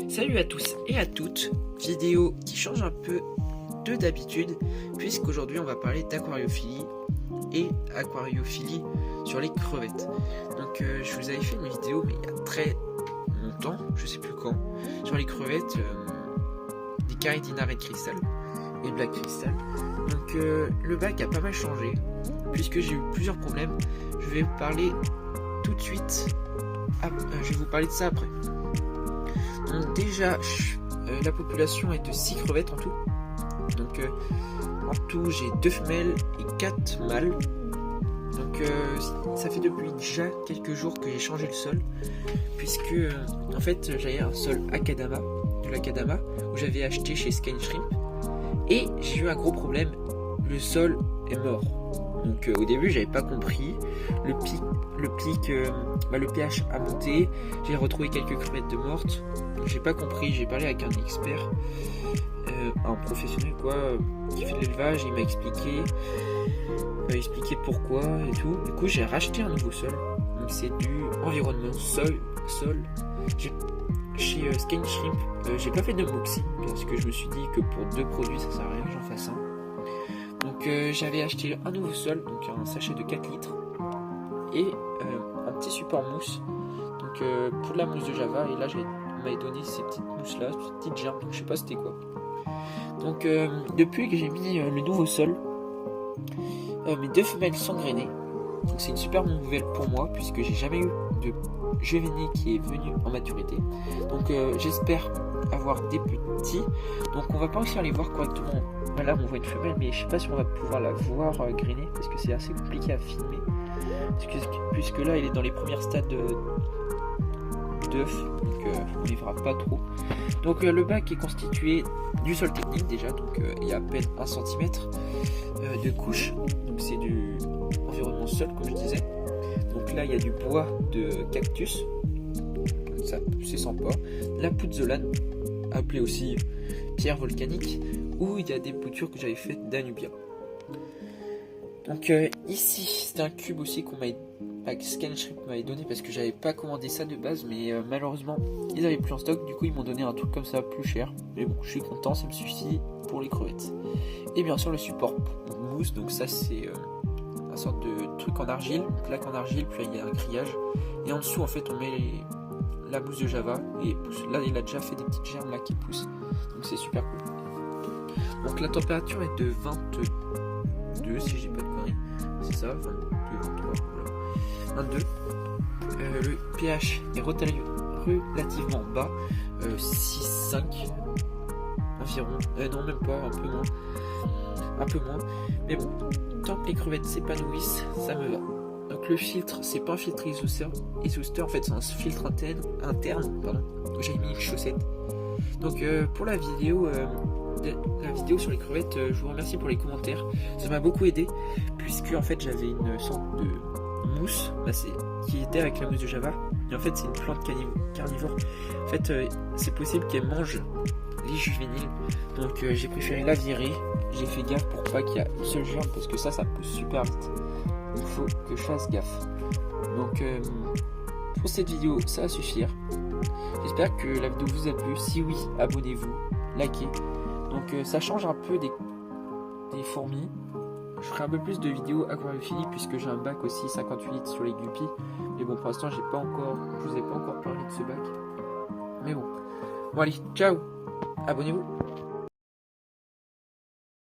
Salut à tous et à toutes, vidéo qui change un peu de d'habitude puisqu'aujourd'hui on va parler d'aquariophilie et aquariophilie sur les crevettes. Donc je vous avais fait une vidéo mais il y a très longtemps, je sais plus quand, sur les crevettes des Caridina Red Crystal et Black Crystal. Donc le bac a pas mal changé puisque j'ai eu plusieurs problèmes. Je vais vous parler tout de suite, je vais vous parler de ça après. Donc déjà, la population est de 6 crevettes en tout. Donc en tout, j'ai 2 femelles et 4 mâles. Donc ça fait depuis déjà quelques jours que j'ai changé le sol. Puisque en fait j'avais un sol Akadama, de l'Akadama, où j'avais acheté chez Sky Shrimp. Et j'ai eu un gros problème, le sol est mort. Donc au début j'avais pas compris, le pH a monté, j'ai retrouvé quelques crevettes de mortes, j'ai pas compris, j'ai parlé avec un expert, un professionnel quoi, qui fait de l'élevage, il m'a expliqué pourquoi et tout. Du coup j'ai racheté un nouveau sol, donc c'est du environnement sol. Chez Sky Shrimp, j'ai pas fait de moxie parce que je me suis dit que pour 2 produits ça sert à rien que j'en fasse un. Donc j'avais acheté un nouveau sol, donc un sachet de 4 litres et un petit support mousse, donc pour de la mousse de Java. Et là on m'avait donné ces petites mousses là, ces petites germes, donc je sais pas c'était quoi. Donc depuis que j'ai mis le nouveau sol, mes 2 femelles sont grainées, donc c'est une super nouvelle pour moi puisque j'ai jamais eu de juvénile qui est venu en maturité. Donc j'espère avoir des petits, donc on va pas réussir à les voir correctement. Là on voit une femelle mais je sais pas si on va pouvoir la voir grainer parce que c'est assez compliqué à filmer puisque là elle est dans les premiers stades d'œuf, donc on les verra pas trop. Donc le bac est constitué du sol technique déjà, donc il y a à peine 1 cm de couche, donc c'est du environnement sol comme je disais. Donc là il y a du bois de cactus, ça c'est sympa, la pouzzolane appelée aussi pierre volcanique, où il y a des boutures que j'avais faites d'Anubia. Donc ici c'est un cube aussi qu'on m'avait Sky Shrimp m'avait donné parce que j'avais pas commandé ça de base, mais malheureusement ils avaient plus en stock, du coup ils m'ont donné un truc comme ça plus cher, mais bon je suis content, ça me suffit pour les crevettes. Et bien sûr le support mousse, donc ça c'est un sorte de truc en argile, une plaque en argile, puis il y a un grillage et en dessous en fait on met la mousse de Java et pousse. Là il a déjà fait des petites germes là qui poussent, donc c'est super cool. Donc la température est de 22 si j'ai pas de conneries, c'est ça, 22, 23, voilà. 22. Le pH est relativement bas, 6,5 environ, non même pas, un peu moins, mais bon, tant que les crevettes s'épanouissent, ça me va. Donc le filtre, c'est pas un filtre exhausteur, en fait c'est un filtre interne, pardon, j'ai mis une chaussette. Donc pour la vidéo sur les crevettes, je vous remercie pour les commentaires, ça m'a beaucoup aidé puisque en fait j'avais une sorte de mousse qui était avec la mousse de Java, et en fait c'est une plante carnivore. En fait c'est possible qu'elle mange les juvéniles, donc j'ai préféré la virer. J'ai fait gaffe pour pas qu'il y ait une seule germe parce que ça pousse super vite, il faut que je fasse gaffe. Donc pour cette vidéo ça va suffire, j'espère que la vidéo vous a plu. Si oui, abonnez-vous, likez. Donc ça change un peu des fourmis. Je ferai un peu plus de vidéos aquariophilie puisque j'ai un bac aussi 58 litres sur les guppies. Mais bon, pour l'instant, je vous ai pas encore parlé de ce bac. Mais bon. Bon allez, ciao, abonnez-vous.